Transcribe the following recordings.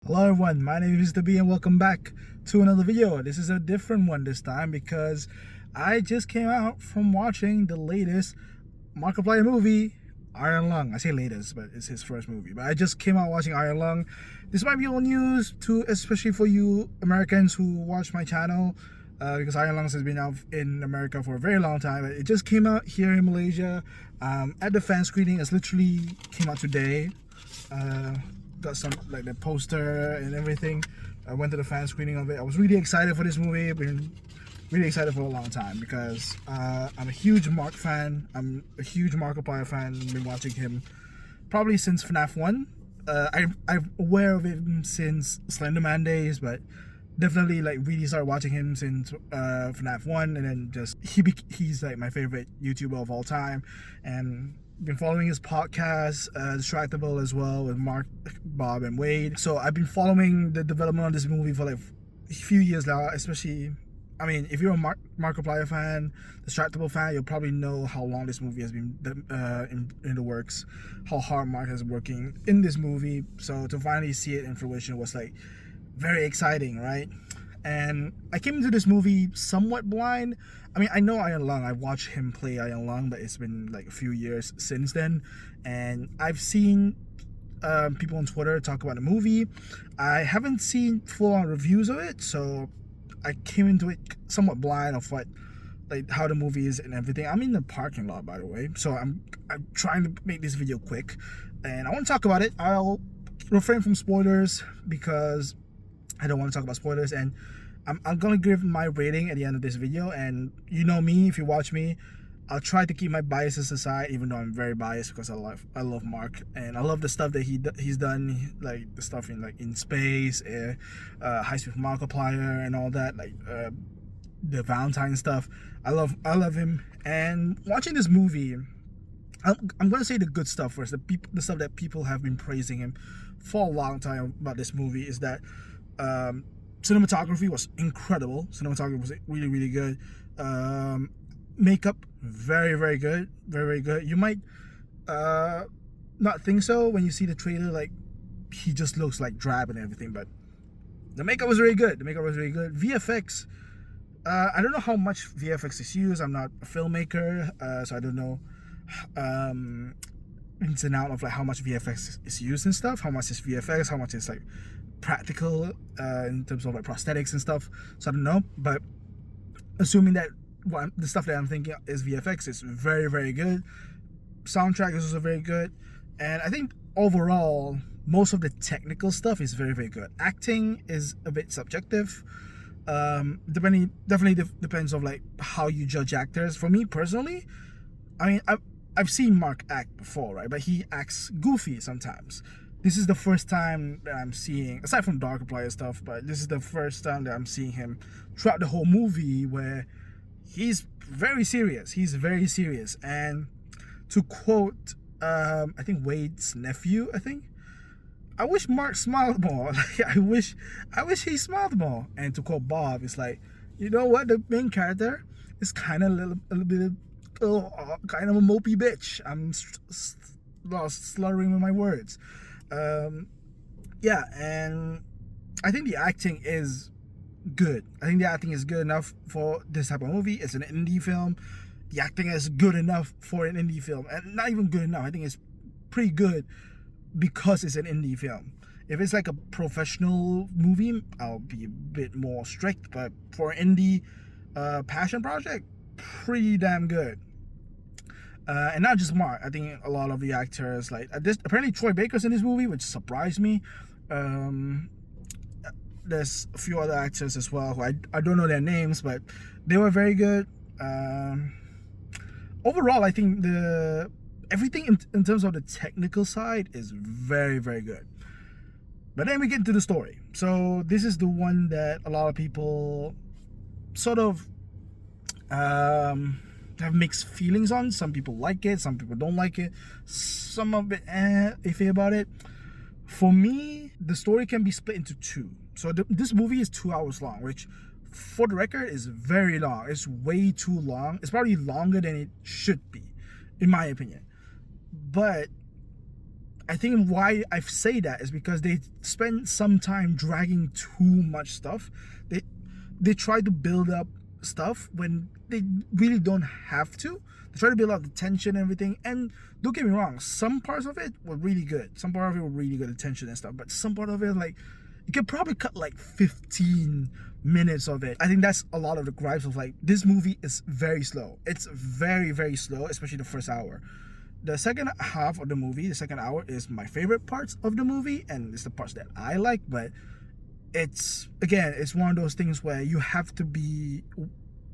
Hello everyone, my name is Mr. B and welcome back to another video. This is a different one this time because I just came out from watching the latest Markiplier movie, Iron Lung. I say latest, but it's his first movie. But I just came out watching Iron Lung. This might be old news too, especially for you Americans who watch my channel, because Iron Lungs has been out in America for a very long time. It just came out here in Malaysia at the fan screening. It's literally came out today. Got some like the poster and everything. I went to the fan screening of it. I was really excited for this movie. I've been really excited for a long time because I'm a huge Mark fan. I'm a huge Markiplier fan. I've been watching him probably since FNAF 1. I'm aware of him since Slenderman days, but definitely like really started watching him since FNAF 1, and then just he's like my favorite YouTuber of all time, and been following his podcast, Distractable, as well, with Mark, Bob, and Wade. So I've been following the development of this movie for like a few years now, especially, I mean, if you're a Markiplier fan, Distractable fan, you'll probably know how long this movie has been in the works, how hard Mark has been working in this movie. So to finally see it in fruition was like very exciting, right? And I came into this movie somewhat blind. I mean, I know Iron Lung. I watched him play Iron Lung, but it's been like a few years since then. And I've seen people on Twitter talk about the movie. I haven't seen full-on reviews of it, so I came into it somewhat blind of what, like, how the movie is and everything. I'm in the parking lot, by the way, so I'm trying to make this video quick, and I want to talk about it. I'll refrain from spoilers because I don't want to talk about spoilers, and I'm gonna give my rating at the end of this video. And you know me, if you watch me, I'll try to keep my biases aside, even though I'm very biased because I love Mark, and I love the stuff that he's done, like the stuff in space, High Speed Markiplier, and all that, like the Valentine stuff. I love him, and watching this movie, I'm gonna say the good stuff first. The stuff that people have been praising him for a long time about this movie is that cinematography was incredible. Cinematography was really, really good. Makeup, very, very good. Very, very good. You might not think so when you see the trailer, like he just looks like drab and everything, but the makeup was really good. VFX, I don't know how much VFX is used. I'm not a filmmaker, so I don't know ins and out of like how much VFX is used and stuff. How much is VFX? How much is like practical in terms of like prosthetics and stuff. So I don't know, but assuming that the stuff that I'm thinking is VFX, is very, very good. Soundtrack is also very good, and I think overall most of the technical stuff is very, very good. Acting is a bit subjective. Definitely depends on like how you judge actors. For me personally, I mean, I've seen Mark act before, right? But he acts goofy sometimes. This is the first time that I'm seeing, aside from Darkiplier stuff, but this is the first time that I'm seeing him throughout the whole movie where he's very serious. He's very serious. And to quote, I think Wade's nephew, I wish Mark smiled more. Like, I wish he smiled more. And to quote Bob, it's like, you know what? The main character is kind of a little bit, kind of a mopey bitch. I'm slurring with my words. Yeah, and I think the acting is good. I think the acting is good enough for this type of movie. It's an indie film. The acting is good enough for an indie film, and not even good enough. I think it's pretty good because it's an indie film. If it's like a professional movie, I'll be a bit more strict, but for an indie passion project, pretty damn good. And not just Mark. I think a lot of the actors, like this, apparently Troy Baker's in this movie, which surprised me. There's a few other actors as well who I don't know their names, but they were very good. Overall, I think everything in terms of the technical side is very, very good. But then we get into the story. So this is the one that a lot of people sort of have mixed feelings on. Some people like it, some people don't like it, some of it iffy about it. For me, the story can be split into two. So this movie is 2 hours long, which for the record is very long. It's way too long. It's probably longer than it should be, in my opinion. But I think why I say that is because they spend some time dragging too much stuff. They try to build up stuff when they really don't have to. They try to build up the tension and everything. And don't get me wrong, some parts of it were really good. Some part of it were really good, the tension and stuff. But some part of it, like, you could probably cut like 15 minutes of it. I think that's a lot of the gripes of, like, this movie is very slow. It's very, very slow, especially the first hour. The second half of the movie, the second hour, is my favorite parts of the movie, and it's the parts that I like. But it's, again, it's one of those things where you have to be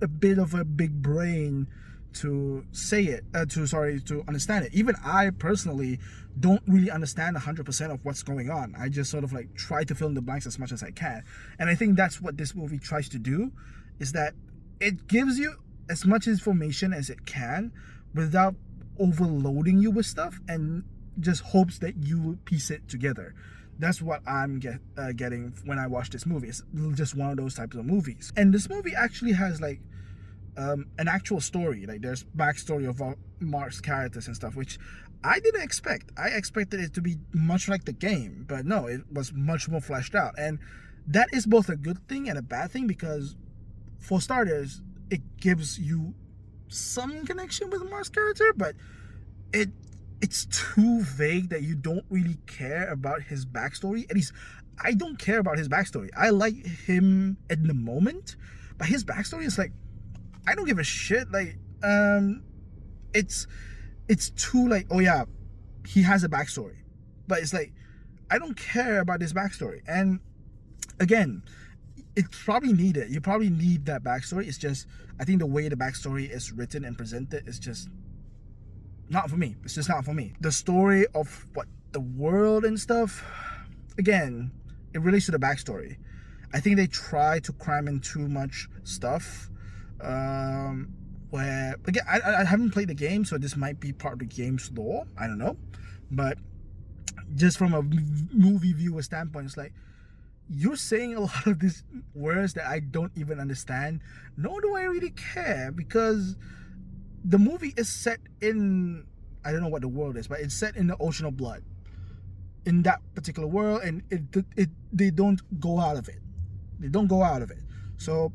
a bit of a big brain to say it, to understand it. Even I personally don't really understand 100% of what's going on. I just sort of like try to fill in the blanks as much as I can. And I think that's what this movie tries to do, is that it gives you as much information as it can without overloading you with stuff, and just hopes that you piece it together. That's what I'm getting when I watch this movie. It's just one of those types of movies. And this movie actually has like an actual story. Like, there's backstory of Mark's characters and stuff, which I didn't expect. I expected it to be much like the game, but no, it was much more fleshed out. And that is both a good thing and a bad thing, because for starters, it gives you some connection with Mark's character, but it's too vague that you don't really care about his backstory. At least I don't care about his backstory. I like him in the moment, but his backstory is like, I don't give a shit. Like, it's too like, oh yeah, he has a backstory, but it's like, I don't care about his backstory. And again, it's probably needed. You probably need that backstory. It's just, I think the way the backstory is written and presented is just not for me. It's just not for me. The story of what the world and stuff, again, it relates to the backstory. I think they try to cram in too much stuff. Where, again, I haven't played the game, so this might be part of the game's lore. I don't know. But just from a movie viewer standpoint, it's like, you're saying a lot of these words that I don't even understand. Nor do I really care, because the movie is set in, I don't know what the world is, but it's set in the Ocean of Blood, in that particular world, and they don't go out of it. They don't go out of it. So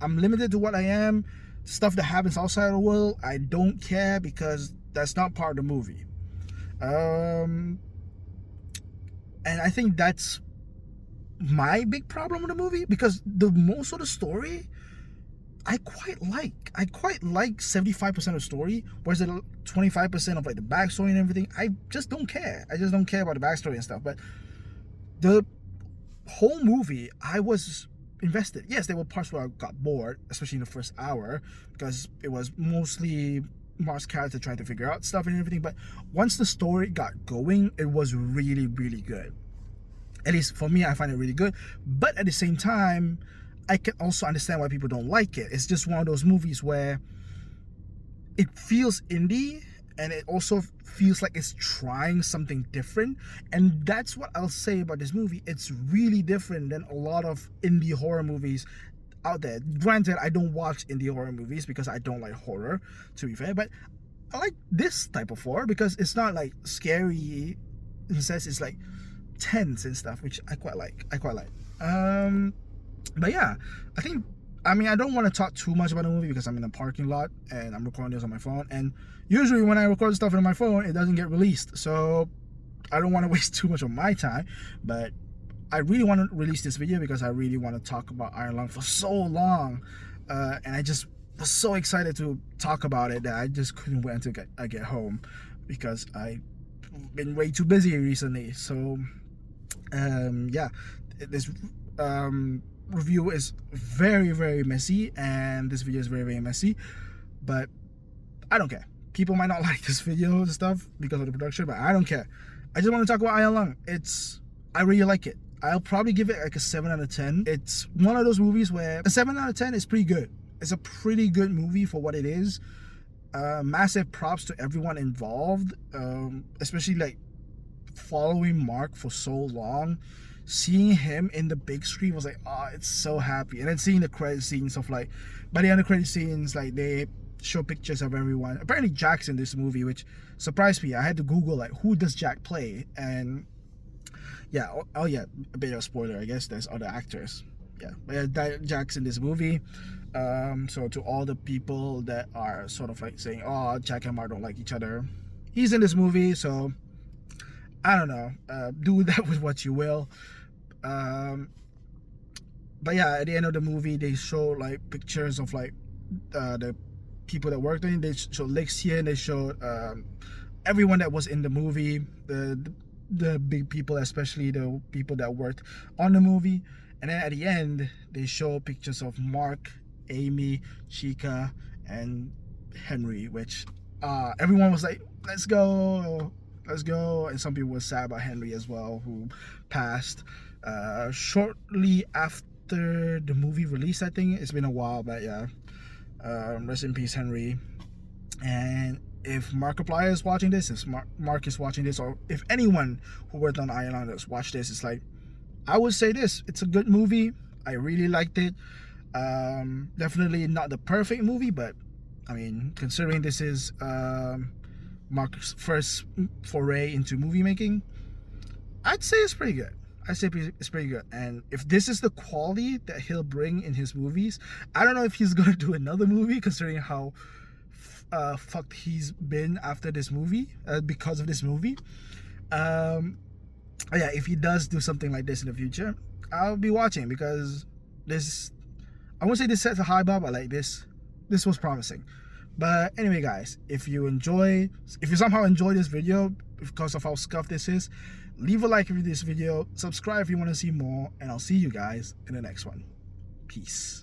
I'm limited to what I am. Stuff that happens outside of the world, I don't care, because that's not part of the movie. And I think that's my big problem with the movie, because the most of the story I quite like 75% of the story, whereas the 25% of like the backstory and everything, I just don't care. I just don't care about the backstory and stuff. But the whole movie, I was invested. Yes, there were parts where I got bored, especially in the first hour, because it was mostly Mark's character trying to figure out stuff and everything. But once the story got going, it was really, really good. At least for me, I find it really good. But at the same time, I can also understand why people don't like it. It's just one of those movies where it feels indie, and it also feels like it's trying something different. And that's what I'll say about this movie. It's really different than a lot of indie horror movies out there. Granted, I don't watch indie horror movies because I don't like horror, to be fair, but I like this type of horror because it's not like scary in the sense it's like tense and stuff, which I quite like. But yeah, I don't want to talk too much about the movie because I'm in a parking lot and I'm recording this on my phone, and usually when I record stuff on my phone, it doesn't get released, so I don't want to waste too much of my time. But I really want to release this video because I really want to talk about Iron Lung for so long, and I just was so excited to talk about it that I just couldn't wait until I get home, because I've been way too busy recently. So yeah, this review is very, very messy, and this video is very, very messy, but I don't care. People might not like this video and stuff because of the production, but I don't care. I just want to talk about Iron Lung. I really like it. I'll probably give it like a 7 out of 10. It's one of those movies where a 7 out of 10 is pretty good. It's a pretty good movie for what it is. Massive props to everyone involved, especially like following Mark for so long. Seeing him in the big screen was like, oh, it's so happy. And then seeing the credit scenes of like, by the end of the credit scenes, like they show pictures of everyone. Apparently Jack's in this movie, which surprised me. I had to Google like who does Jack play, and yeah, oh yeah, a bit of a spoiler. I guess there's other actors. Yeah, but yeah, Jack's in this movie. So to all the people that are sort of like saying, "Oh, Jack and Mark don't like each other," he's in this movie. So I don't know. Do that with what you will. But yeah, at the end of the movie, they show like pictures of like the people that worked on it. They show Lexia, and they show everyone that was in the movie, the big people, especially the people that worked on the movie. And then at the end, they show pictures of Mark, Amy, Chica, and Henry, which everyone was like, let's go. And some people were sad about Henry as well, who passed shortly after the movie release. I think it's been a while, but yeah, rest in peace, Henry. And if Markiplier is watching this, if Mark is watching this, or if anyone who worked on Iron has watched this, it's like, I would say this: it's a good movie. I really liked it. Definitely not the perfect movie, but I mean, considering this is Mark's first foray into movie making, I'd say it's pretty good. I say it's pretty good. And if this is the quality that he'll bring in his movies, I don't know if he's gonna do another movie, considering how fucked he's been after this movie, because of this movie. Yeah, if he does do something like this in the future, I'll be watching, because this, I won't say this sets a high bar, but like this was promising. But anyway, guys, if you somehow enjoy this video because of how scuffed this is, leave a like if you this video, subscribe if you want to see more, and I'll see you guys in the next one. Peace.